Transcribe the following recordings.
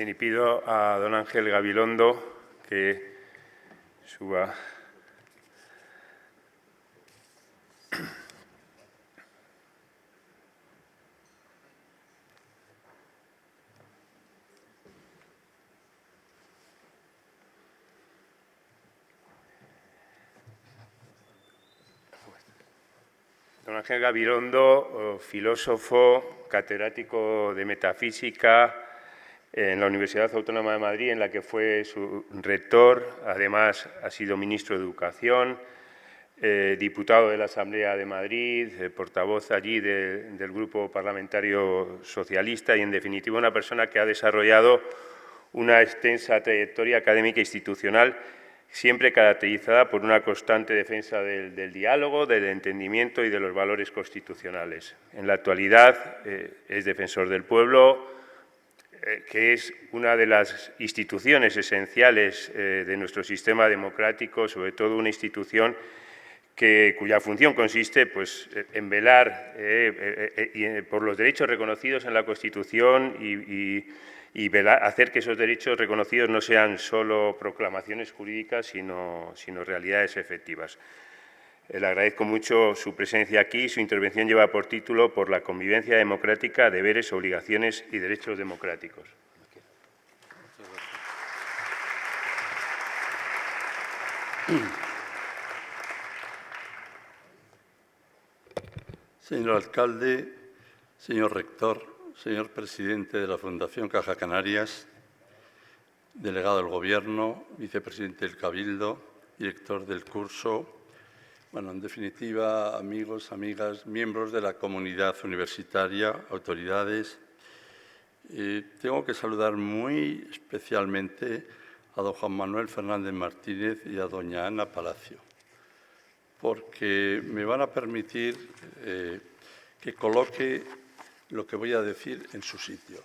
Bien, y pido a don Ángel Gabilondo que suba. Don Ángel Gabilondo, filósofo, catedrático de metafísica en la Universidad Autónoma de Madrid, en la que fue su rector. Además, ha sido ministro de Educación, diputado de la Asamblea de Madrid, portavoz allí del Grupo Parlamentario Socialista y, en definitiva, una persona que ha desarrollado una extensa trayectoria académica e institucional, siempre caracterizada por una constante defensa del diálogo, del entendimiento y de los valores constitucionales. En la actualidad es defensor del pueblo, que es una de las instituciones esenciales de nuestro sistema democrático, sobre todo una institución cuya función consiste en velar por los derechos reconocidos en la Constitución y hacer que esos derechos reconocidos no sean solo proclamaciones jurídicas, sino realidades efectivas. Le agradezco mucho su presencia aquí. Su intervención lleva por título "Por la convivencia democrática, deberes, obligaciones y derechos democráticos". Señor alcalde, señor rector, señor presidente de la Fundación Caja Canarias, delegado del Gobierno, vicepresidente del Cabildo, director del curso, bueno, en definitiva, amigos, amigas, miembros de la comunidad universitaria, autoridades. Tengo que saludar muy especialmente a don Juan Manuel Fernández Martínez y a doña Ana Palacio, porque me van a permitir que coloque lo que voy a decir en su sitio.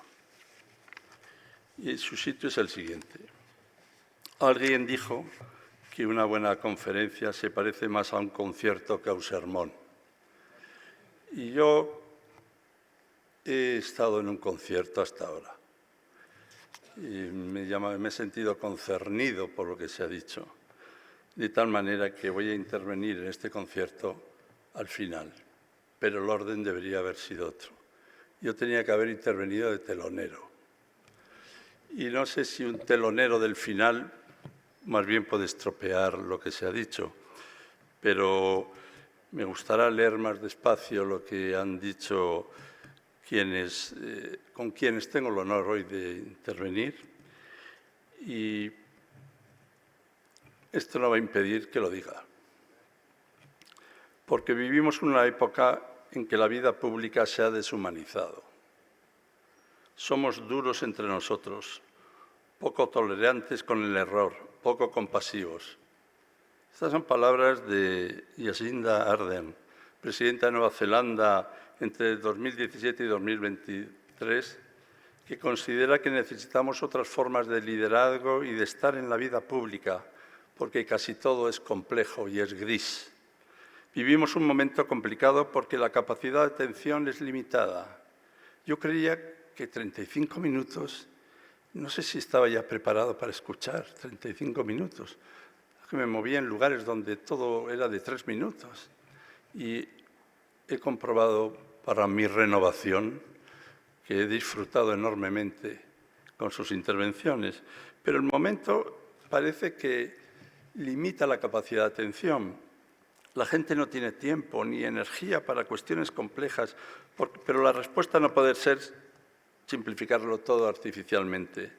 Y su sitio es el siguiente. Alguien dijo que una buena conferencia se parece más a un concierto que a un sermón. Y yo he estado en un concierto hasta ahora. Y me he sentido concernido por lo que se ha dicho, de tal manera que voy a intervenir en este concierto al final, pero el orden debería haber sido otro. Yo tenía que haber intervenido de telonero. Y no sé si un telonero del final más bien puede estropear lo que se ha dicho, pero me gustará leer más despacio lo que han dicho con quienes tengo el honor hoy de intervenir, y esto no va a impedir que lo diga, porque vivimos una época en que la vida pública se ha deshumanizado. Somos duros entre nosotros, poco tolerantes con el error, poco compasivos. Estas son palabras de Jacinda Ardern, presidenta de Nueva Zelanda entre 2017 y 2023, que considera que necesitamos otras formas de liderazgo y de estar en la vida pública, porque casi todo es complejo y es gris. Vivimos un momento complicado porque la capacidad de atención es limitada. Yo creía que 35 minutos, no sé si estaba ya preparado para escuchar 35 minutos, que me movía en lugares donde todo era de 3 minutos. Y he comprobado para mi renovación que he disfrutado enormemente con sus intervenciones, pero el momento parece que limita la capacidad de atención. La gente no tiene tiempo ni energía para cuestiones complejas, pero la respuesta no puede ser simplificarlo todo artificialmente.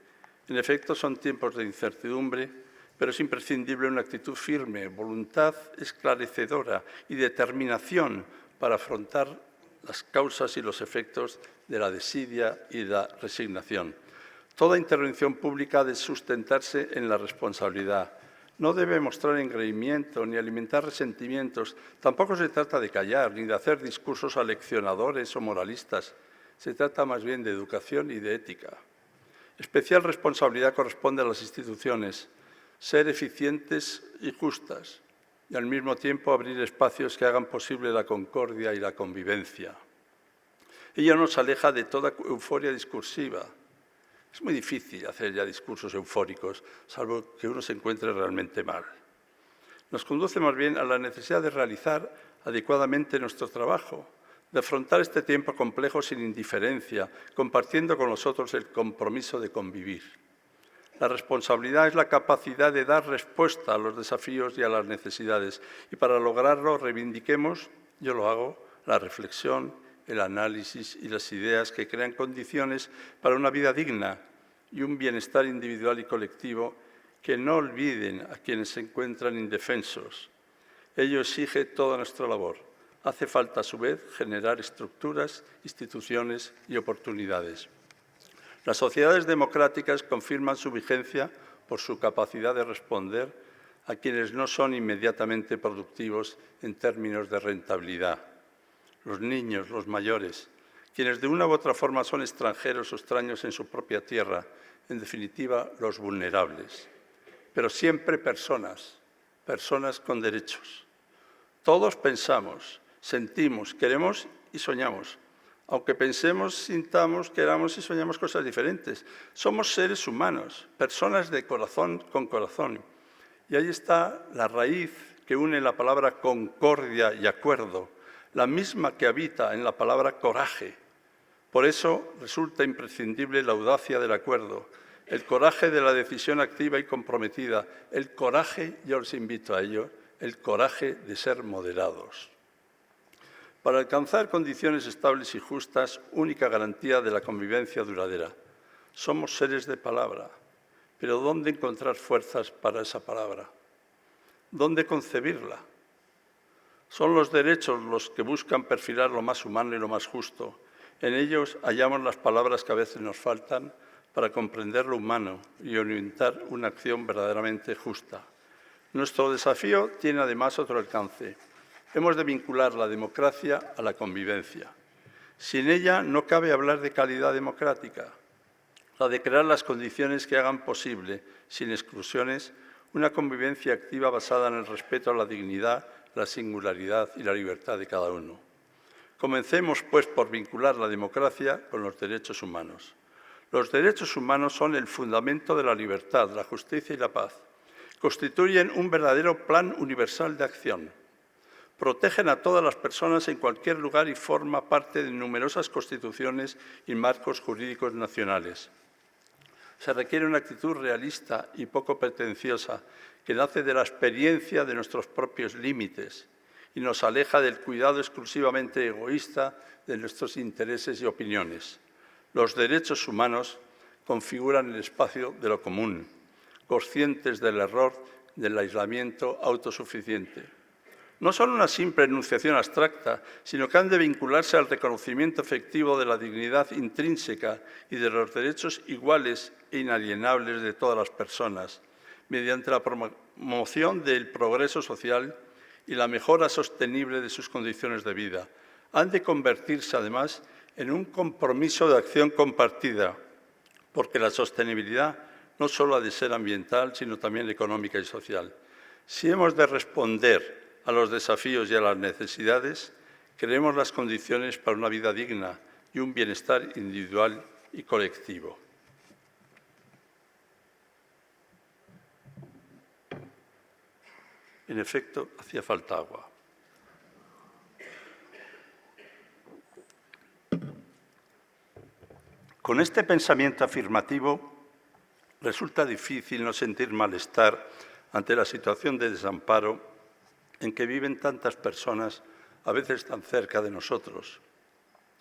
En efecto, son tiempos de incertidumbre, pero es imprescindible una actitud firme, voluntad esclarecedora y determinación para afrontar las causas y los efectos de la desidia y la resignación. Toda intervención pública ha de sustentarse en la responsabilidad. No debe mostrar engreimiento ni alimentar resentimientos. Tampoco se trata de callar ni de hacer discursos aleccionadores o moralistas. Se trata más bien de educación y de ética. Especial responsabilidad corresponde a las instituciones, ser eficientes y justas, y al mismo tiempo abrir espacios que hagan posible la concordia y la convivencia. Ello nos aleja de toda euforia discursiva Es muy difícil hacer ya discursos eufóricos, salvo que uno se encuentre realmente mal. Nos conduce más bien a la necesidad de realizar adecuadamente nuestro trabajo, de afrontar este tiempo complejo sin indiferencia, compartiendo con los otros el compromiso de convivir. La responsabilidad es la capacidad de dar respuesta a los desafíos y a las necesidades, y para lograrlo reivindiquemos, yo lo hago, la reflexión, el análisis y las ideas que crean condiciones para una vida digna y un bienestar individual y colectivo que no olviden a quienes se encuentran indefensos. Ello exige toda nuestra labor. Hace falta, a su vez, generar estructuras, instituciones y oportunidades. Las sociedades democráticas confirman su vigencia por su capacidad de responder a quienes no son inmediatamente productivos en términos de rentabilidad. Los niños, los mayores, quienes de una u otra forma son extranjeros o extraños en su propia tierra, en definitiva, los vulnerables. Pero siempre personas con derechos. Todos pensamos, sentimos, queremos y soñamos. Aunque pensemos, sintamos, queramos y soñamos cosas diferentes. Somos seres humanos, personas de corazón con corazón. Y ahí está la raíz que une la palabra concordia y acuerdo, la misma que habita en la palabra coraje. Por eso resulta imprescindible la audacia del acuerdo, el coraje de la decisión activa y comprometida, el coraje, yo os invito a ello, el coraje de ser moderados. Para alcanzar condiciones estables y justas, única garantía de la convivencia duradera. Somos seres de palabra, pero ¿dónde encontrar fuerzas para esa palabra? ¿Dónde concebirla? Son los derechos los que buscan perfilar lo más humano y lo más justo. En ellos hallamos las palabras que a veces nos faltan para comprender lo humano y orientar una acción verdaderamente justa. Nuestro desafío tiene además otro alcance. Hemos de vincular la democracia a la convivencia. Sin ella no cabe hablar de calidad democrática, la de crear las condiciones que hagan posible, sin exclusiones, una convivencia activa basada en el respeto a la dignidad, la singularidad y la libertad de cada uno. Comencemos, pues, por vincular la democracia con los derechos humanos. Los derechos humanos son el fundamento de la libertad, la justicia y la paz. Constituyen un verdadero plan universal de acción. Protegen a todas las personas en cualquier lugar y forma parte de numerosas constituciones y marcos jurídicos nacionales. Se requiere una actitud realista y poco pretenciosa que nace de la experiencia de nuestros propios límites y nos aleja del cuidado exclusivamente egoísta de nuestros intereses y opiniones. Los derechos humanos configuran el espacio de lo común, conscientes del error del aislamiento autosuficiente. No son una simple enunciación abstracta, sino que han de vincularse al reconocimiento efectivo de la dignidad intrínseca y de los derechos iguales e inalienables de todas las personas, mediante la promoción del progreso social y la mejora sostenible de sus condiciones de vida. Han de convertirse, además, en un compromiso de acción compartida, porque la sostenibilidad no solo ha de ser ambiental, sino también económica y social. Si hemos de responder a los desafíos y a las necesidades, creemos las condiciones para una vida digna y un bienestar individual y colectivo. En efecto, hacía falta agua. Con este pensamiento afirmativo, resulta difícil no sentir malestar ante la situación de desamparo en que viven tantas personas, a veces tan cerca de nosotros,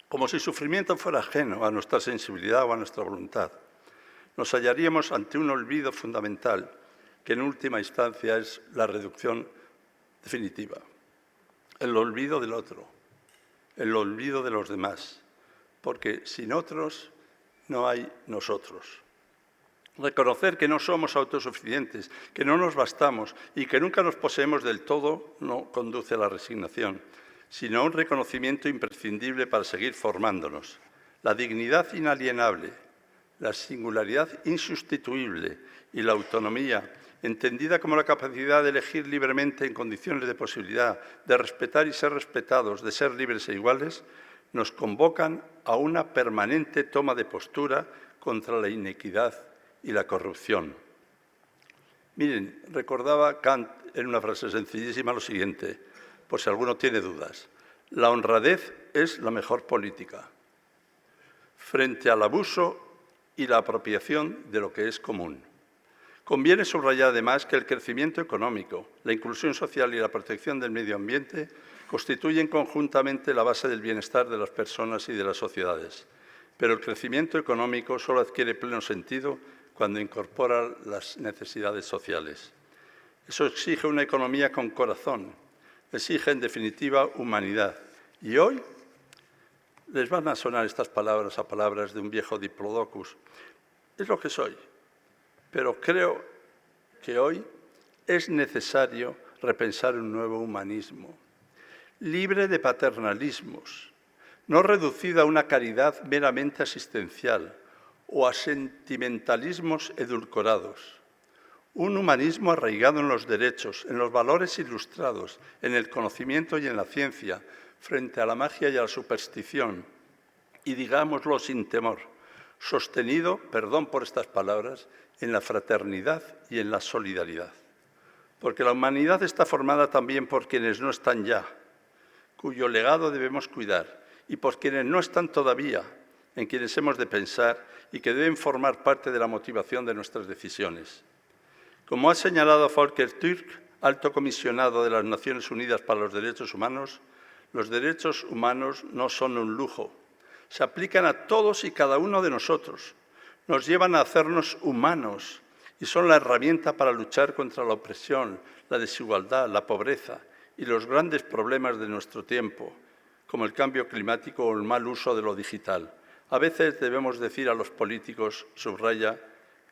como si el sufrimiento fuera ajeno a nuestra sensibilidad o a nuestra voluntad. Nos hallaríamos ante un olvido fundamental, que en última instancia es la reducción definitiva. El olvido del otro, el olvido de los demás, porque sin otros no hay nosotros. Reconocer que no somos autosuficientes, que no nos bastamos y que nunca nos poseemos del todo no conduce a la resignación, sino a un reconocimiento imprescindible para seguir formándonos. La dignidad inalienable, la singularidad insustituible y la autonomía, entendida como la capacidad de elegir libremente en condiciones de posibilidad, de respetar y ser respetados, de ser libres e iguales, nos convocan a una permanente toma de postura contra la inequidad y la corrupción. Miren, recordaba Kant en una frase sencillísima lo siguiente, por si alguno tiene dudas. La honradez es la mejor política frente al abuso y la apropiación de lo que es común. Conviene subrayar además que el crecimiento económico, la inclusión social y la protección del medio ambiente constituyen conjuntamente la base del bienestar de las personas y de las sociedades. Pero el crecimiento económico solo adquiere pleno sentido cuando incorpora las necesidades sociales. Eso exige una economía con corazón, exige en definitiva humanidad. Y hoy les van a sonar estas palabras a palabras de un viejo diplodocus. Es lo que soy. Pero creo que hoy es necesario repensar un nuevo humanismo, libre de paternalismos, no reducido a una caridad meramente asistencial o a sentimentalismos edulcorados. Un humanismo arraigado en los derechos, en los valores ilustrados, en el conocimiento y en la ciencia, frente a la magia y a la superstición, y digámoslo sin temor, sostenido, perdón por estas palabras, en la fraternidad y en la solidaridad. Porque la humanidad está formada también por quienes no están ya, cuyo legado debemos cuidar, y por quienes no están todavía, en quienes hemos de pensar y que deben formar parte de la motivación de nuestras decisiones. Como ha señalado Volker Türk, alto comisionado de las Naciones Unidas para los Derechos Humanos, los derechos humanos no son un lujo, se aplican a todos y cada uno de nosotros, nos llevan a hacernos humanos y son la herramienta para luchar contra la opresión, la desigualdad, la pobreza y los grandes problemas de nuestro tiempo, como el cambio climático o el mal uso de lo digital. A veces debemos decir a los políticos, subraya,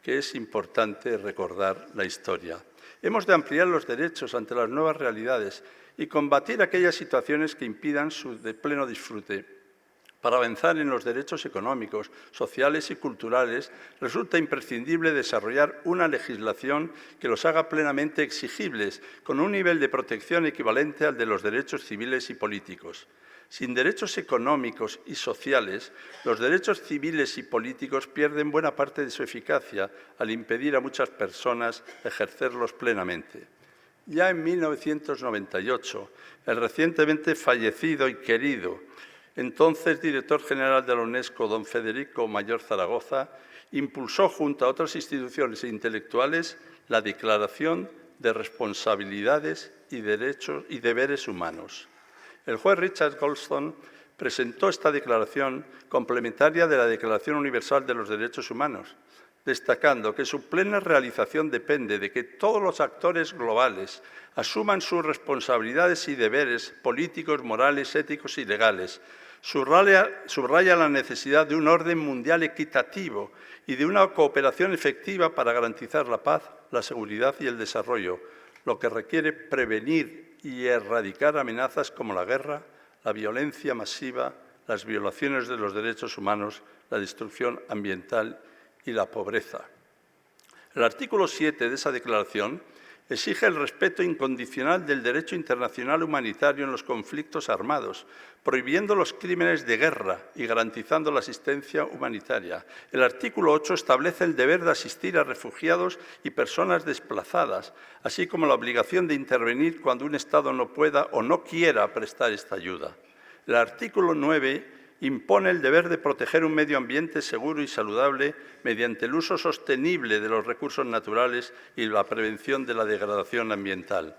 que es importante recordar la historia. Hemos de ampliar los derechos ante las nuevas realidades y combatir aquellas situaciones que impidan su pleno disfrute. Para avanzar en los derechos económicos, sociales y culturales, resulta imprescindible desarrollar una legislación que los haga plenamente exigibles, con un nivel de protección equivalente al de los derechos civiles y políticos. Sin derechos económicos y sociales, los derechos civiles y políticos pierden buena parte de su eficacia al impedir a muchas personas ejercerlos plenamente. Ya en 1998, el recientemente fallecido y querido, entonces director general de la UNESCO, don Federico Mayor Zaragoza, impulsó junto a otras instituciones e intelectuales la Declaración de Responsabilidades y Derechos y Deberes Humanos. El juez Richard Goldstone presentó esta declaración complementaria de la Declaración Universal de los Derechos Humanos, destacando que su plena realización depende de que todos los actores globales asuman sus responsabilidades y deberes políticos, morales, éticos y legales. Subraya la necesidad de un orden mundial equitativo y de una cooperación efectiva para garantizar la paz, la seguridad y el desarrollo, lo que requiere prevenir y erradicar amenazas como la guerra, la violencia masiva, las violaciones de los derechos humanos, la destrucción ambiental y la pobreza. El artículo 7 de esa declaración exige el respeto incondicional del derecho internacional humanitario en los conflictos armados, prohibiendo los crímenes de guerra y garantizando la asistencia humanitaria. El artículo 8 establece el deber de asistir a refugiados y personas desplazadas, así como la obligación de intervenir cuando un Estado no pueda o no quiera prestar esta ayuda. El artículo 9 impone el deber de proteger un medio ambiente seguro y saludable mediante el uso sostenible de los recursos naturales y la prevención de la degradación ambiental.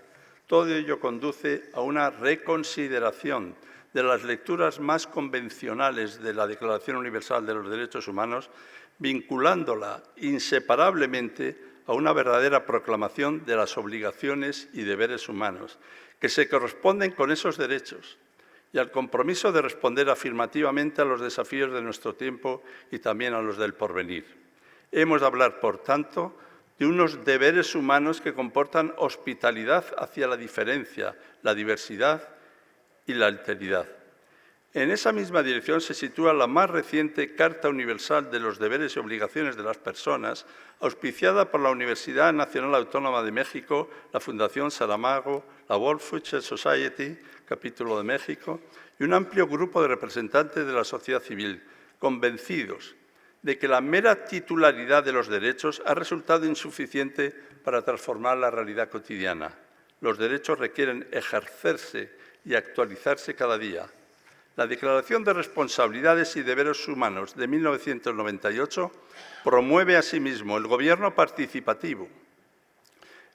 Todo ello conduce a una reconsideración de las lecturas más convencionales de la Declaración Universal de los Derechos Humanos, vinculándola inseparablemente a una verdadera proclamación de las obligaciones y deberes humanos, que se corresponden con esos derechos, y al compromiso de responder afirmativamente a los desafíos de nuestro tiempo y también a los del porvenir. Hemos de hablar, por tanto, de unos deberes humanos que comportan hospitalidad hacia la diferencia, la diversidad y la alteridad. En esa misma dirección se sitúa la más reciente Carta Universal de los Deberes y Obligaciones de las Personas, auspiciada por la Universidad Nacional Autónoma de México, la Fundación Saramago, la World Future Society, capítulo de México, y un amplio grupo de representantes de la sociedad civil, convencidos de que la mera titularidad de los derechos ha resultado insuficiente para transformar la realidad cotidiana. Los derechos requieren ejercerse y actualizarse cada día. La Declaración de Responsabilidades y Deberes Humanos de 1998 promueve asimismo el gobierno participativo,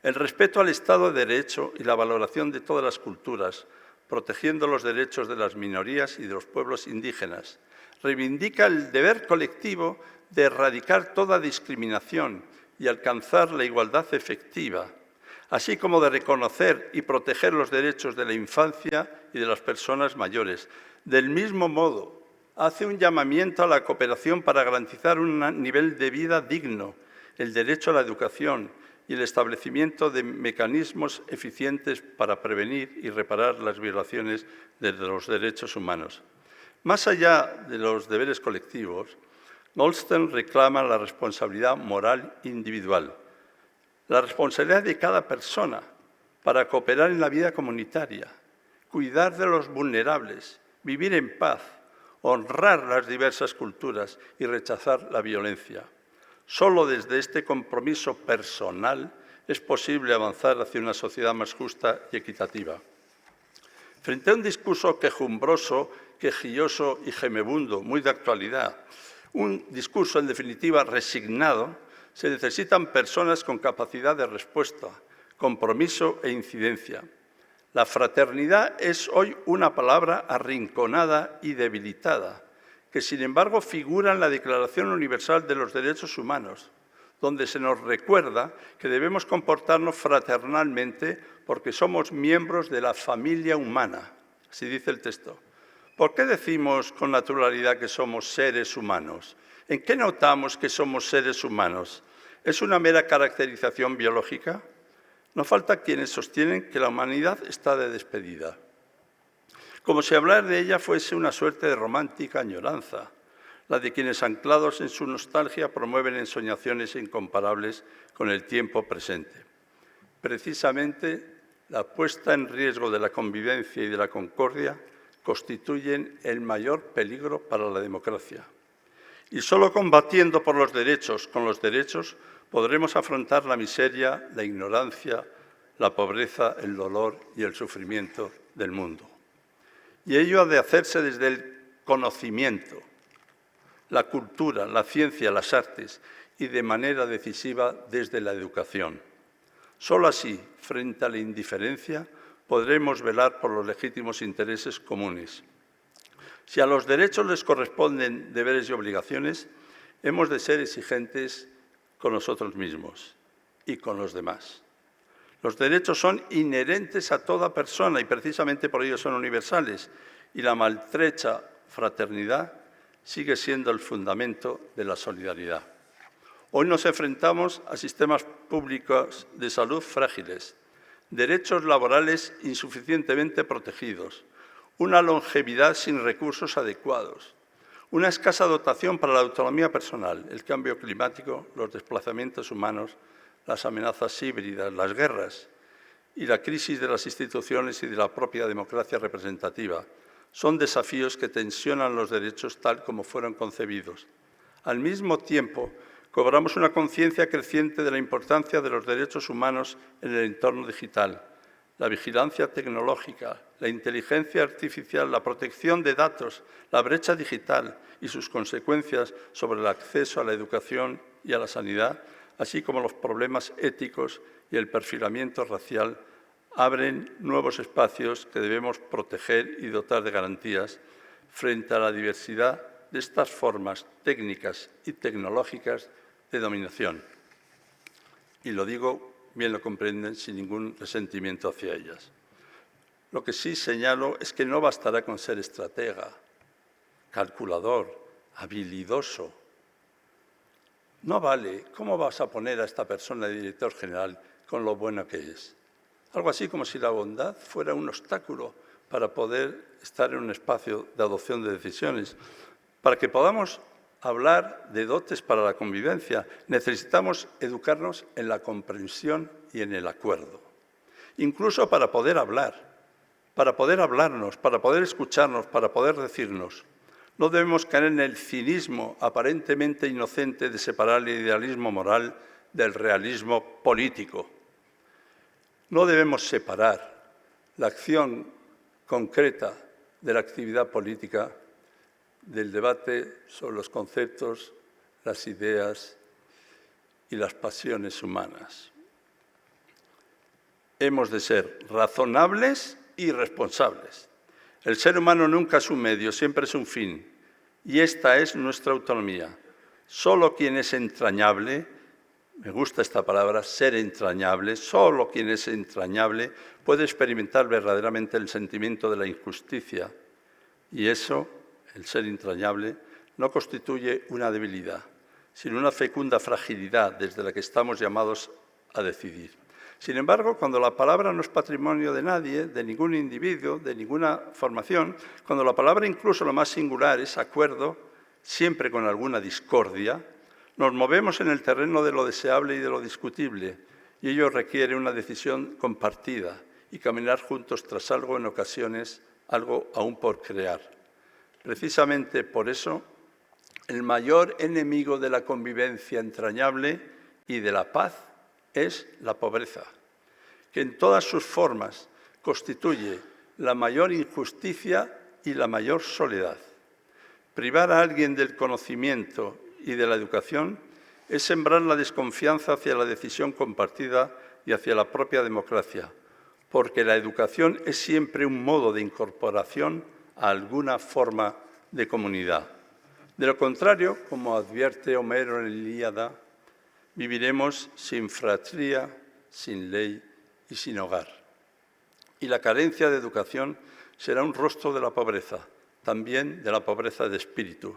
el respeto al Estado de Derecho y la valoración de todas las culturas, protegiendo los derechos de las minorías y de los pueblos indígenas. Reivindica el deber colectivo de erradicar toda discriminación y alcanzar la igualdad efectiva, así como de reconocer y proteger los derechos de la infancia y de las personas mayores. Del mismo modo, hace un llamamiento a la cooperación para garantizar un nivel de vida digno, el derecho a la educación y el establecimiento de mecanismos eficientes para prevenir y reparar las violaciones de los derechos humanos. Más allá de los deberes colectivos, Goldstein reclama la responsabilidad moral individual, la responsabilidad de cada persona para cooperar en la vida comunitaria, cuidar de los vulnerables, vivir en paz, honrar las diversas culturas y rechazar la violencia. Solo desde este compromiso personal es posible avanzar hacia una sociedad más justa y equitativa. Frente a un discurso quejumbroso, quejilloso y gemebundo, muy de actualidad, un discurso, en definitiva, resignado, se necesitan personas con capacidad de respuesta, compromiso e incidencia. La fraternidad es hoy una palabra arrinconada y debilitada, que sin embargo figura en la Declaración Universal de los Derechos Humanos, donde se nos recuerda que debemos comportarnos fraternalmente porque somos miembros de la familia humana, así dice el texto. ¿Por qué decimos con naturalidad que somos seres humanos? ¿En qué notamos que somos seres humanos? ¿Es una mera caracterización biológica? No falta quienes sostienen que la humanidad está de despedida, como si hablar de ella fuese una suerte de romántica añoranza, la de quienes anclados en su nostalgia promueven ensoñaciones incomparables con el tiempo presente. Precisamente la puesta en riesgo de la convivencia y de la concordia constituyen el mayor peligro para la democracia. Y solo combatiendo por los derechos, con los derechos, podremos afrontar la miseria, la ignorancia, la pobreza, el dolor y el sufrimiento del mundo. Y ello ha de hacerse desde el conocimiento, la cultura, la ciencia, las artes y de manera decisiva desde la educación. Solo así, frente a la indiferencia, podremos velar por los legítimos intereses comunes. Si a los derechos les corresponden deberes y obligaciones, hemos de ser exigentes con nosotros mismos y con los demás. Los derechos son inherentes a toda persona y precisamente por ello son universales, y la maltrecha fraternidad sigue siendo el fundamento de la solidaridad. Hoy nos enfrentamos a sistemas públicos de salud frágiles, derechos laborales insuficientemente protegidos, una longevidad sin recursos adecuados, una escasa dotación para la autonomía personal, el cambio climático, los desplazamientos humanos, las amenazas híbridas, las guerras y la crisis de las instituciones y de la propia democracia representativa. Son desafíos que tensionan los derechos tal como fueron concebidos. Al mismo tiempo, cobramos una conciencia creciente de la importancia de los derechos humanos en el entorno digital. La vigilancia tecnológica, la inteligencia artificial, la protección de datos, la brecha digital y sus consecuencias sobre el acceso a la educación y a la sanidad, así como los problemas éticos y el perfilamiento racial, abren nuevos espacios que debemos proteger y dotar de garantías frente a la diversidad de estas formas técnicas y tecnológicas de dominación. Y lo digo, bien lo comprenden, sin ningún resentimiento hacia ellas. Lo que sí señalo es que no bastará con ser estratega, calculador, habilidoso. No vale. ¿Cómo vas a poner a esta persona de director general con lo bueno que es? Algo así como si la bondad fuera un obstáculo para poder estar en un espacio de adopción de decisiones. Para que podamos hablar de dotes para la convivencia, necesitamos educarnos en la comprensión y en el acuerdo. Incluso para poder hablar, para poder hablarnos, para poder escucharnos, para poder decirnos. No debemos caer en el cinismo aparentemente inocente de separar el idealismo moral del realismo político. No debemos separar la acción concreta de la actividad política del debate sobre los conceptos, las ideas y las pasiones humanas. Hemos de ser razonables y responsables. El ser humano nunca es un medio, siempre es un fin, y esta es nuestra autonomía. Solo quien es entrañable, me gusta esta palabra, ser entrañable, solo quien es entrañable puede experimentar verdaderamente el sentimiento de la injusticia, y eso, el ser entrañable, no constituye una debilidad, sino una fecunda fragilidad desde la que estamos llamados a decidir. Sin embargo, cuando la palabra no es patrimonio de nadie, de ningún individuo, de ninguna formación, cuando la palabra incluso lo más singular es acuerdo, siempre con alguna discordia, nos movemos en el terreno de lo deseable y de lo discutible, y ello requiere una decisión compartida y caminar juntos tras algo en ocasiones, algo aún por crear. Precisamente por eso, el mayor enemigo de la convivencia entrañable y de la paz es la pobreza, que en todas sus formas constituye la mayor injusticia y la mayor soledad. Privar a alguien del conocimiento y de la educación es sembrar la desconfianza hacia la decisión compartida y hacia la propia democracia, porque la educación es siempre un modo de incorporación a alguna forma de comunidad. De lo contrario, como advierte Homero en la Ilíada, viviremos sin fratría, sin ley y sin hogar. Y la carencia de educación será un rostro de la pobreza, también de la pobreza de espíritu.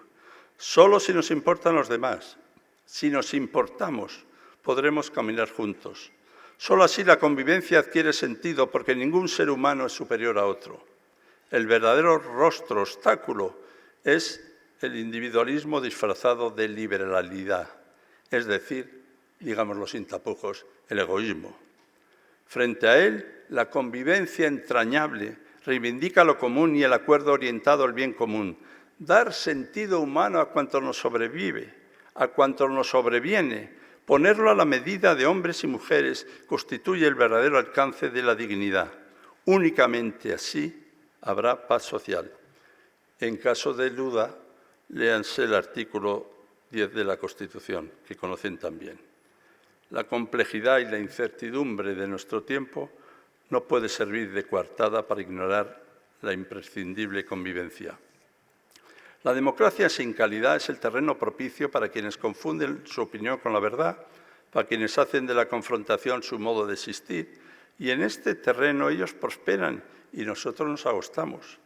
Solo si nos importan los demás, si nos importamos, podremos caminar juntos. Solo así la convivencia adquiere sentido, porque ningún ser humano es superior a otro. El verdadero rostro obstáculo es el individualismo disfrazado de liberalidad, es decir, digámoslo sin tapujos, el egoísmo. Frente a él, la convivencia entrañable reivindica lo común y el acuerdo orientado al bien común, dar sentido humano a cuanto nos sobrevive, a cuanto nos sobreviene, ponerlo a la medida de hombres y mujeres constituye el verdadero alcance de la dignidad. Únicamente así habrá paz social. En caso de duda, léanse el artículo 10 de la Constitución, que conocen también. La complejidad y la incertidumbre de nuestro tiempo no puede servir de coartada para ignorar la imprescindible convivencia. La democracia sin calidad es el terreno propicio para quienes confunden su opinión con la verdad, para quienes hacen de la confrontación su modo de existir, y en este terreno ellos prosperan y nosotros nos agostamos.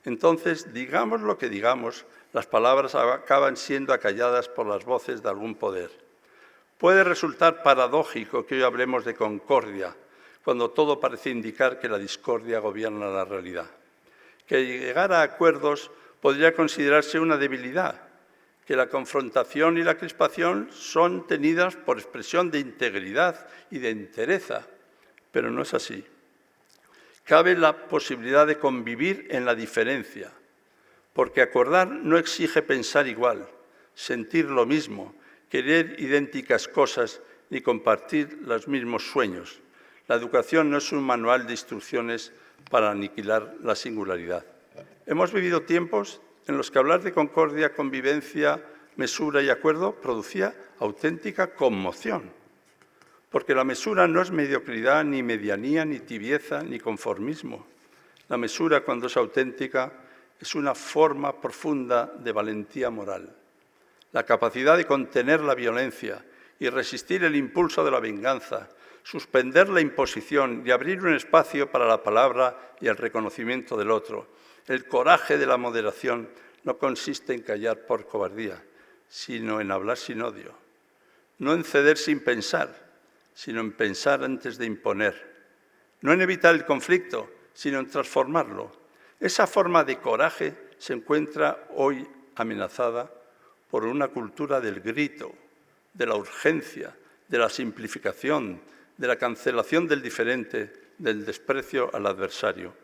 Entonces, digamos lo que digamos, las palabras acaban siendo acalladas por las voces de algún poder. Puede resultar paradójico que hoy hablemos de concordia, cuando todo parece indicar que la discordia gobierna la realidad. Que llegar a acuerdos podría considerarse una debilidad, que la confrontación y la crispación son tenidas por expresión de integridad y de entereza, pero no es así. Cabe la posibilidad de convivir en la diferencia, porque acordar no exige pensar igual, sentir lo mismo, querer idénticas cosas ni compartir los mismos sueños. La educación no es un manual de instrucciones para aniquilar la singularidad. Hemos vivido tiempos en los que hablar de concordia, convivencia, mesura y acuerdo producía auténtica conmoción, porque la mesura no es mediocridad, ni medianía, ni tibieza, ni conformismo. La mesura, cuando es auténtica, es una forma profunda de valentía moral. La capacidad de contener la violencia y resistir el impulso de la venganza, suspender la imposición y abrir un espacio para la palabra y el reconocimiento del otro. El coraje de la moderación no consiste en callar por cobardía, sino en hablar sin odio. No en ceder sin pensar, sino en pensar antes de imponer. No en evitar el conflicto, sino en transformarlo. Esa forma de coraje se encuentra hoy amenazada por una cultura del grito, de la urgencia, de la simplificación, de la cancelación del diferente, del desprecio al adversario.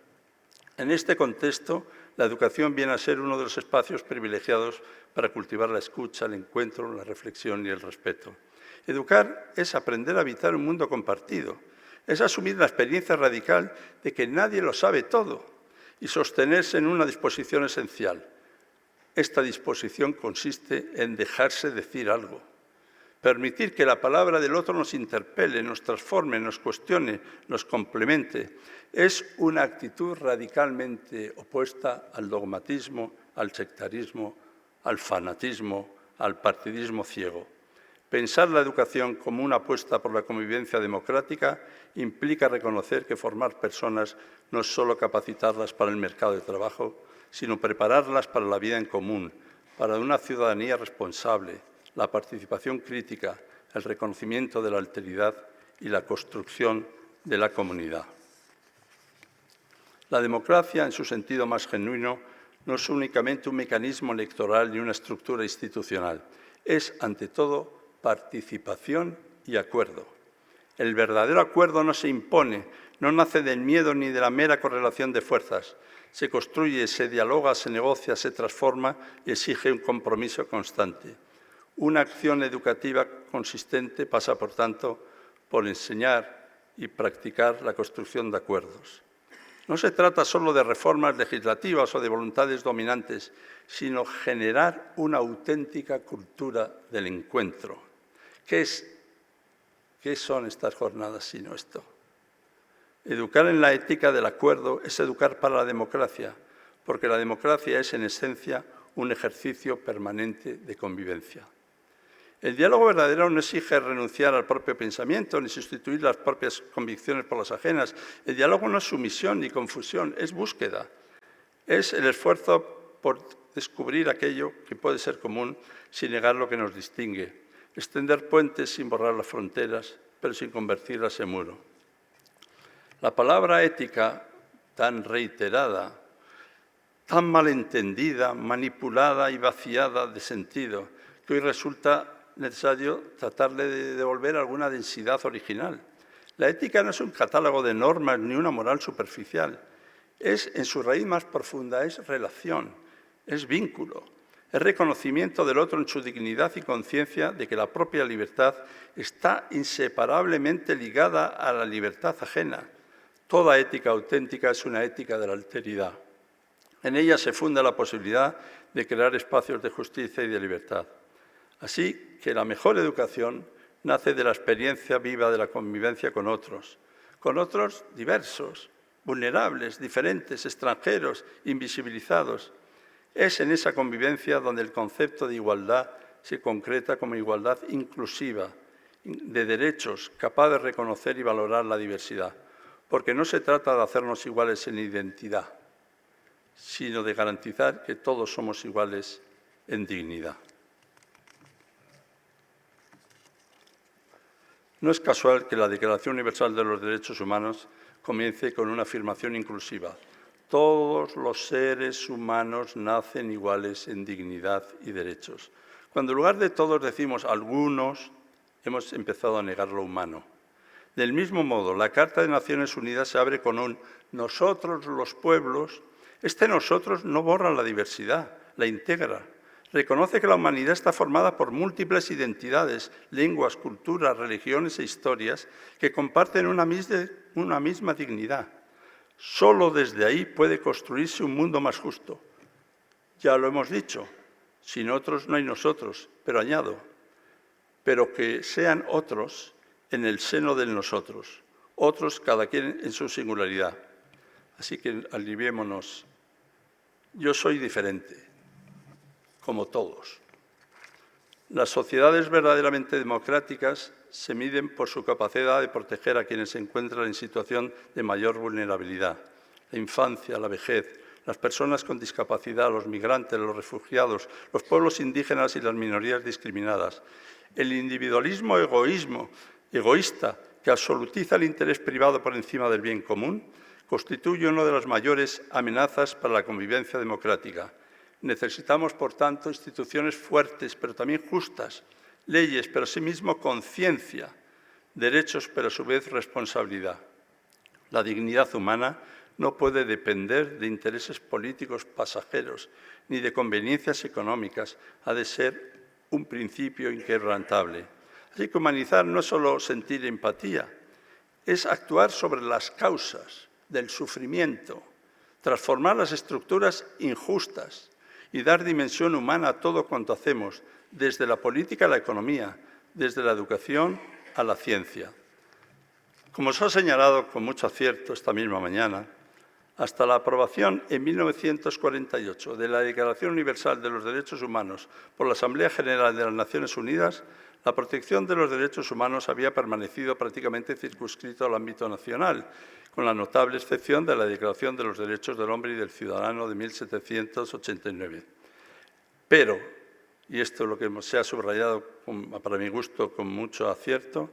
En este contexto, la educación viene a ser uno de los espacios privilegiados para cultivar la escucha, el encuentro, la reflexión y el respeto. Educar es aprender a habitar un mundo compartido, es asumir la experiencia radical de que nadie lo sabe todo y sostenerse en una disposición esencial. Esta disposición consiste en dejarse decir algo, permitir que la palabra del otro nos interpele, nos transforme, nos cuestione, nos complemente. Es una actitud radicalmente opuesta al dogmatismo, al sectarismo, al fanatismo, al partidismo ciego. Pensar la educación como una apuesta por la convivencia democrática implica reconocer que formar personas no es solo capacitarlas para el mercado de trabajo, sino prepararlas para la vida en común, para una ciudadanía responsable, la participación crítica, el reconocimiento de la alteridad y la construcción de la comunidad. La democracia, en su sentido más genuino, no es únicamente un mecanismo electoral ni una estructura institucional. Es, ante todo, participación y acuerdo. El verdadero acuerdo no se impone, no nace del miedo ni de la mera correlación de fuerzas. Se construye, se dialoga, se negocia, se transforma y exige un compromiso constante. Una acción educativa consistente pasa, por tanto, por enseñar y practicar la construcción de acuerdos. No se trata solo de reformas legislativas o de voluntades dominantes, sino generar una auténtica cultura del encuentro. ¿Qué son estas jornadas sino esto? Educar en la ética del acuerdo es educar para la democracia, porque la democracia es, en esencia, un ejercicio permanente de convivencia. El diálogo verdadero no exige renunciar al propio pensamiento ni sustituir las propias convicciones por las ajenas. El diálogo no es sumisión ni confusión, es búsqueda. Es el esfuerzo por descubrir aquello que puede ser común sin negar lo que nos distingue. Extender puentes sin borrar las fronteras, pero sin convertirlas en muro. La palabra ética, tan reiterada, tan malentendida, manipulada y vaciada de sentido, que hoy resulta necesario tratarle de devolver alguna densidad original. La ética no es un catálogo de normas ni una moral superficial. Es, en su raíz más profunda, es relación, es vínculo, es reconocimiento del otro en su dignidad y conciencia de que la propia libertad está inseparablemente ligada a la libertad ajena. Toda ética auténtica es una ética de la alteridad. En ella se funda la posibilidad de crear espacios de justicia y de libertad. Así que la mejor educación nace de la experiencia viva de la convivencia con otros diversos, vulnerables, diferentes, extranjeros, invisibilizados. Es en esa convivencia donde el concepto de igualdad se concreta como igualdad inclusiva, de derechos, capaz de reconocer y valorar la diversidad. Porque no se trata de hacernos iguales en identidad, sino de garantizar que todos somos iguales en dignidad. No es casual que la Declaración Universal de los Derechos Humanos comience con una afirmación inclusiva. Todos los seres humanos nacen iguales en dignidad y derechos. Cuando en lugar de todos decimos algunos, hemos empezado a negar lo humano. Del mismo modo, la Carta de Naciones Unidas se abre con un nosotros los pueblos. Este nosotros no borra la diversidad, la integra. Reconoce que la humanidad está formada por múltiples identidades, lenguas, culturas, religiones e historias que comparten una misma dignidad. Solo desde ahí puede construirse un mundo más justo. Ya lo hemos dicho, sin otros no hay nosotros, pero añado, pero que sean otros en el seno del nosotros, otros cada quien en su singularidad. Así que aliviémonos. Yo soy diferente, como todos. Las sociedades verdaderamente democráticas se miden por su capacidad de proteger a quienes se encuentran en situación de mayor vulnerabilidad. La infancia, la vejez, las personas con discapacidad, los migrantes, los refugiados, los pueblos indígenas y las minorías discriminadas. El individualismo egoísta que absolutiza el interés privado por encima del bien común constituye una de las mayores amenazas para la convivencia democrática. Necesitamos, por tanto, instituciones fuertes, pero también justas, leyes, pero asimismo conciencia, derechos, pero a su vez responsabilidad. La dignidad humana no puede depender de intereses políticos pasajeros ni de conveniencias económicas. Ha de ser un principio inquebrantable. Así que humanizar no es solo sentir empatía, es actuar sobre las causas del sufrimiento, transformar las estructuras injustas y dar dimensión humana a todo cuanto hacemos, desde la política a la economía, desde la educación a la ciencia. Como se ha señalado con mucho acierto esta misma mañana, hasta la aprobación en 1948 de la Declaración Universal de los Derechos Humanos por la Asamblea General de las Naciones Unidas, la protección de los derechos humanos había permanecido prácticamente circunscrito al ámbito nacional, con la notable excepción de la Declaración de los Derechos del Hombre y del Ciudadano de 1789. Pero, y esto es lo que se ha subrayado para mi gusto con mucho acierto,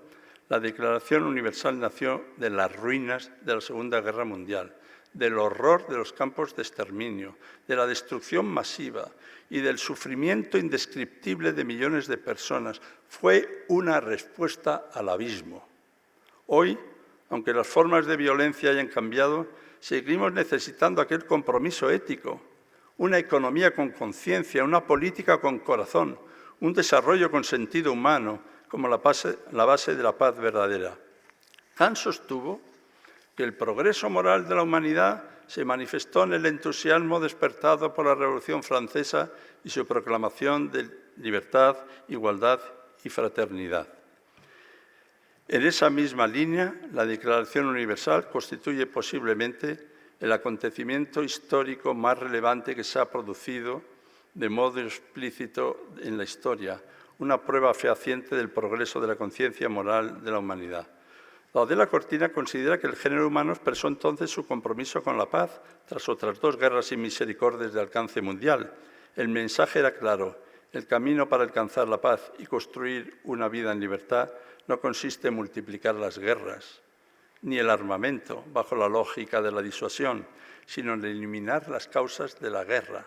la Declaración Universal nació de las ruinas de la Segunda Guerra Mundial, del horror de los campos de exterminio, de la destrucción masiva y del sufrimiento indescriptible de millones de personas. Fue una respuesta al abismo. Hoy, aunque las formas de violencia hayan cambiado, seguimos necesitando aquel compromiso ético, una economía con conciencia, una política con corazón, un desarrollo con sentido humano, como la base de la paz verdadera. Kant sostuvo que el progreso moral de la humanidad se manifestó en el entusiasmo despertado por la Revolución Francesa y su proclamación de libertad, igualdad y fraternidad. En esa misma línea, la Declaración Universal constituye posiblemente el acontecimiento histórico más relevante que se ha producido de modo explícito en la historia, una prueba fehaciente del progreso de la conciencia moral de la humanidad. Adela Cortina considera que el género humano expresó entonces su compromiso con la paz tras otras 2 guerras sin misericordias de alcance mundial. El mensaje era claro: el camino para alcanzar la paz y construir una vida en libertad no consiste en multiplicar las guerras, ni el armamento bajo la lógica de la disuasión, sino en eliminar las causas de la guerra.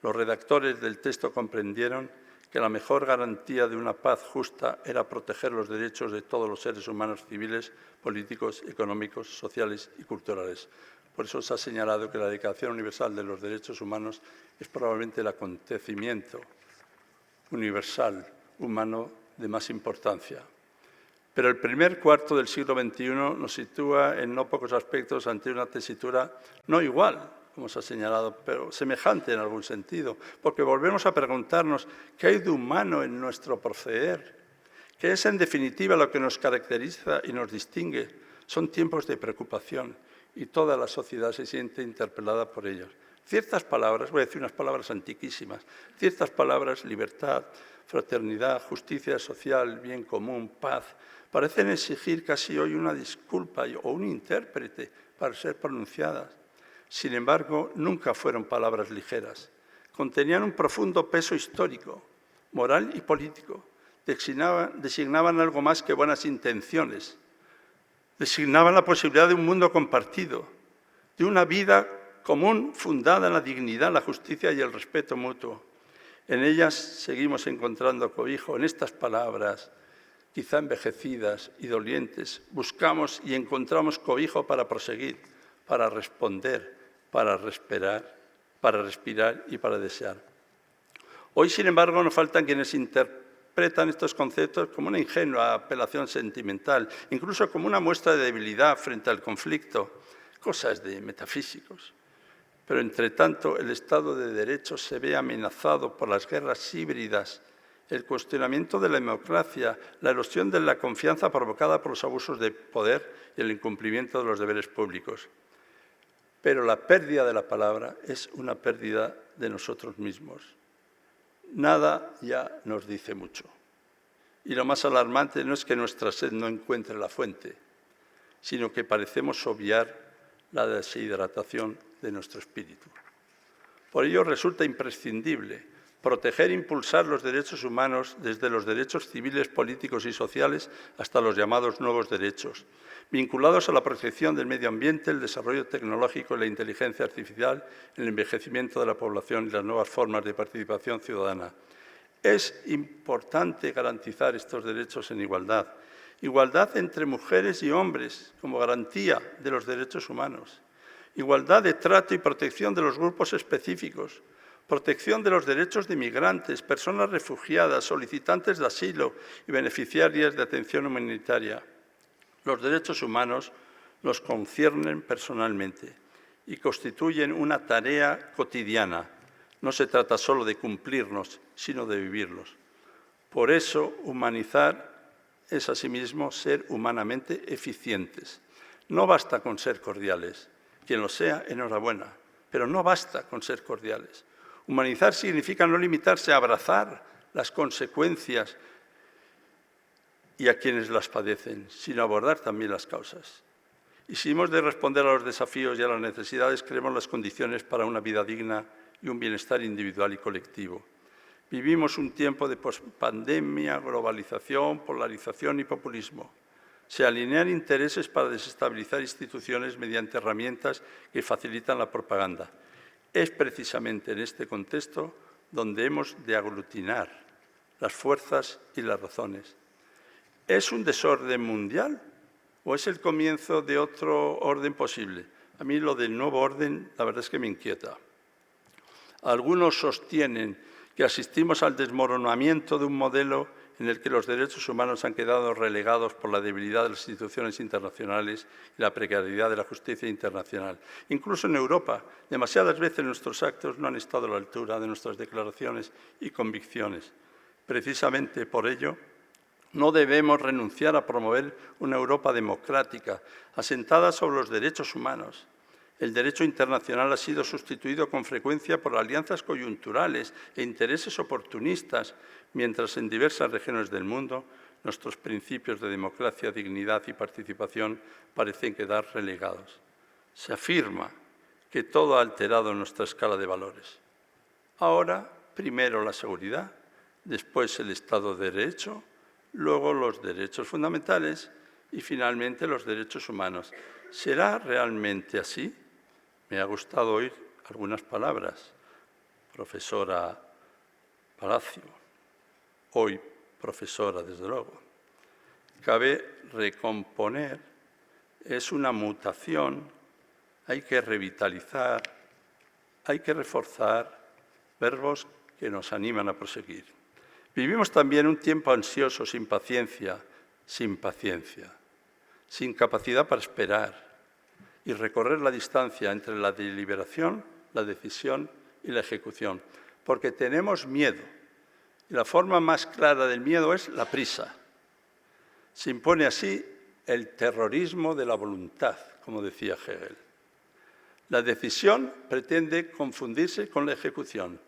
Los redactores del texto comprendieron que la mejor garantía de una paz justa era proteger los derechos de todos los seres humanos civiles, políticos, económicos, sociales y culturales. Por eso se ha señalado que la Declaración Universal de los Derechos Humanos es probablemente el acontecimiento universal humano de más importancia. Pero el primer cuarto del siglo XXI nos sitúa en no pocos aspectos ante una tesitura no igual, como se ha señalado, pero semejante en algún sentido, porque volvemos a preguntarnos qué hay de humano en nuestro proceder, qué es en definitiva lo que nos caracteriza y nos distingue. Son tiempos de preocupación y toda la sociedad se siente interpelada por ellos. Ciertas palabras, voy a decir unas palabras antiquísimas, ciertas palabras, libertad, fraternidad, justicia social, bien común, paz, parecen exigir casi hoy una disculpa o un intérprete para ser pronunciadas. Sin embargo, nunca fueron palabras ligeras. Contenían un profundo peso histórico, moral y político. Designaban algo más que buenas intenciones. Designaban la posibilidad de un mundo compartido, de una vida común fundada en la dignidad, la justicia y el respeto mutuo. En ellas seguimos encontrando cobijo. En estas palabras, quizá envejecidas y dolientes, buscamos y encontramos cobijo para proseguir, para responder, para respirar y para desear. Hoy, sin embargo, nos faltan quienes interpretan estos conceptos como una ingenua apelación sentimental, incluso como una muestra de debilidad frente al conflicto, cosas de metafísicos. Pero, entre tanto, el Estado de Derecho se ve amenazado por las guerras híbridas, el cuestionamiento de la democracia, la erosión de la confianza provocada por los abusos de poder y el incumplimiento de los deberes públicos. Pero la pérdida de la palabra es una pérdida de nosotros mismos. Nada ya nos dice mucho. Y lo más alarmante no es que nuestra sed no encuentre la fuente, sino que parecemos obviar la deshidratación de nuestro espíritu. Por ello resulta imprescindible proteger e impulsar los derechos humanos desde los derechos civiles, políticos y sociales hasta los llamados nuevos derechos, vinculados a la protección del medio ambiente, el desarrollo tecnológico y la inteligencia artificial, el envejecimiento de la población y las nuevas formas de participación ciudadana. Es importante garantizar estos derechos en igualdad. Igualdad entre mujeres y hombres como garantía de los derechos humanos. igualdad de trato y protección de los grupos específicos, protección de los derechos de migrantes, personas refugiadas, solicitantes de asilo y beneficiarias de atención humanitaria. Los derechos humanos los conciernen personalmente y constituyen una tarea cotidiana. No se trata solo de cumplirlos, sino de vivirlos. Por eso, humanizar es asimismo ser humanamente eficientes. No basta con ser cordiales. Quien lo sea, enhorabuena, pero no basta con ser cordiales. Humanizar significa no limitarse a abrazar las consecuencias y a quienes las padecen, sino abordar también las causas. Y si hemos de responder a los desafíos y a las necesidades, creemos las condiciones para una vida digna y un bienestar individual y colectivo. Vivimos un tiempo de pospandemia, globalización, polarización y populismo. Se alinean intereses para desestabilizar instituciones mediante herramientas que facilitan la propaganda. Es precisamente en este contexto donde hemos de aglutinar las fuerzas y las razones. ¿Es un desorden mundial o es el comienzo de otro orden posible? A mí lo del nuevo orden, la verdad es que me inquieta. Algunos sostienen que asistimos al desmoronamiento de un modelo en el que los derechos humanos han quedado relegados por la debilidad de las instituciones internacionales y la precariedad de la justicia internacional. Incluso en Europa, demasiadas veces nuestros actos no han estado a la altura de nuestras declaraciones y convicciones. Precisamente por ello, no debemos renunciar a promover una Europa democrática, asentada sobre los derechos humanos. El derecho internacional ha sido sustituido con frecuencia por alianzas coyunturales e intereses oportunistas, mientras en diversas regiones del mundo nuestros principios de democracia, dignidad y participación parecen quedar relegados. Se afirma que todo ha alterado nuestra escala de valores. Ahora, primero la seguridad, después el Estado de Derecho, luego los derechos fundamentales y finalmente los derechos humanos. ¿Será realmente así? Me ha gustado oír algunas palabras. Profesora Palacio, hoy profesora, desde luego. Cabe recomponer, es una mutación, hay que revitalizar, hay que reforzar verbos que nos animan a proseguir. Vivimos también un tiempo ansioso, sin paciencia, sin capacidad para esperar y recorrer la distancia entre la deliberación, la decisión y la ejecución, porque tenemos miedo. Y la forma más clara del miedo es la prisa. Se impone así el terrorismo de la voluntad, como decía Hegel. La decisión pretende confundirse con la ejecución.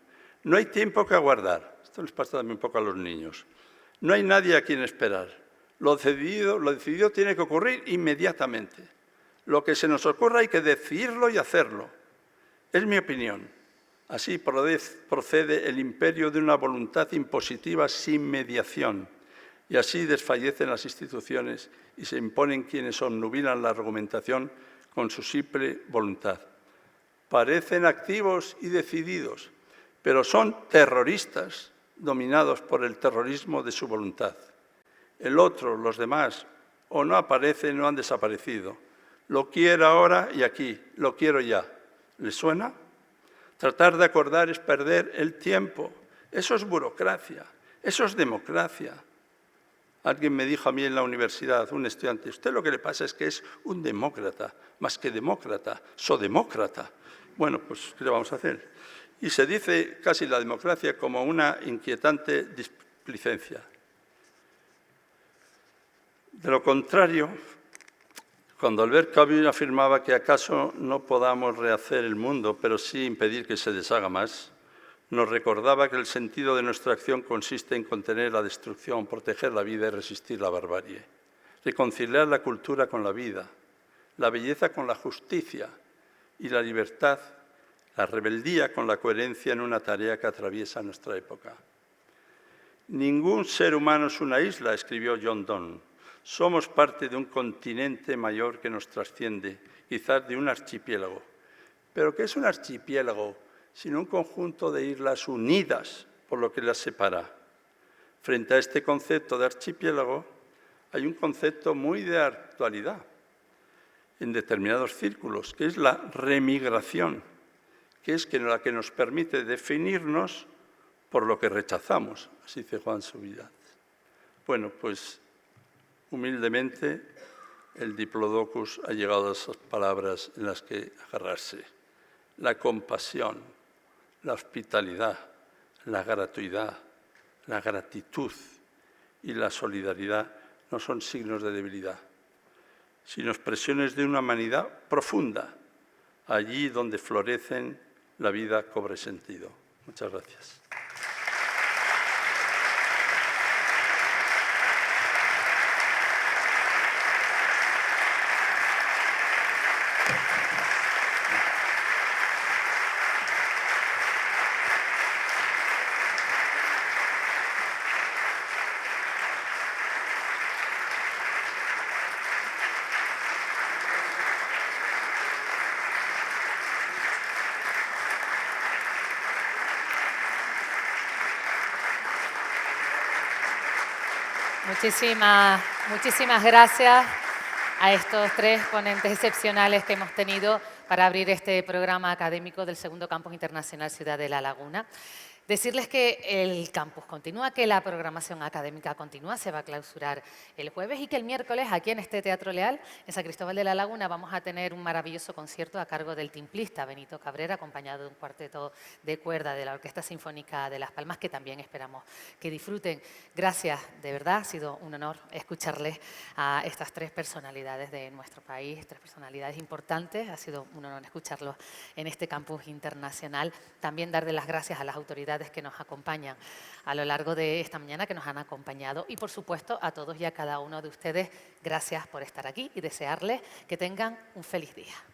No hay tiempo que aguardar. Esto les pasa también un poco a los niños. No hay nadie a quien esperar. Lo decidido tiene que ocurrir inmediatamente. Lo que se nos ocurra hay que decidirlo y hacerlo. Es mi opinión. Así procede el imperio de una voluntad impositiva sin mediación. Y así desfallecen las instituciones y se imponen quienes obnubilan la argumentación con su simple voluntad. Parecen activos y decididos, pero son terroristas dominados por el terrorismo de su voluntad. El otro, los demás, o no aparecen o han desaparecido. Lo quiero ahora y aquí, lo quiero ya. ¿Les suena? Tratar de acordar es perder el tiempo. Eso es burocracia, eso es democracia. Alguien me dijo a mí en la universidad, un estudiante, usted lo que le pasa es que es un demócrata, más que demócrata, sodemócrata. Bueno, pues, ¿qué le vamos a hacer? Y se dice casi la democracia como una inquietante displicencia. De lo contrario, cuando Albert Camus afirmaba que acaso no podamos rehacer el mundo, pero sí impedir que se deshaga más, nos recordaba que el sentido de nuestra acción consiste en contener la destrucción, proteger la vida y resistir la barbarie, reconciliar la cultura con la vida, la belleza con la justicia y la libertad, la rebeldía con la coherencia en una tarea que atraviesa nuestra época. Ningún ser humano es una isla, escribió John Donne. Somos parte de un continente mayor que nos trasciende, quizás de un archipiélago. ¿Pero qué es un archipiélago sino un conjunto de islas unidas por lo que las separa? Frente a este concepto de archipiélago hay un concepto muy de actualidad. en determinados círculos, que es la remigración, que es la que nos permite definirnos por lo que rechazamos, así dice Juan Subirats. Bueno, pues humildemente el Diplodocus ha llegado a esas palabras en las que agarrarse. La compasión, la hospitalidad, la gratuidad, la gratitud y la solidaridad no son signos de debilidad, sino expresiones de una humanidad profunda, allí donde florecen la vida cobre sentido. Muchas gracias. Muchísimas gracias a estos tres ponentes excepcionales que hemos tenido para abrir este programa académico del segundo Campus Internacional Ciudad de La Laguna. Decirles que el campus continúa, que la programación académica continúa, se va a clausurar el jueves y que el miércoles aquí en este Teatro Leal, en San Cristóbal de la Laguna, vamos a tener un maravilloso concierto a cargo del timplista Benito Cabrera, acompañado de un cuarteto de cuerda de la Orquesta Sinfónica de Las Palmas, que también esperamos que disfruten. Gracias, de verdad, ha sido un honor escucharles a estas tres personalidades de nuestro país, tres personalidades importantes, ha sido un honor escucharlos en este campus internacional. También darle las gracias a las autoridades que nos acompañan a lo largo de esta mañana, que nos han acompañado, y por supuesto a todos y a cada uno de ustedes, gracias por estar aquí y desearles que tengan un feliz día.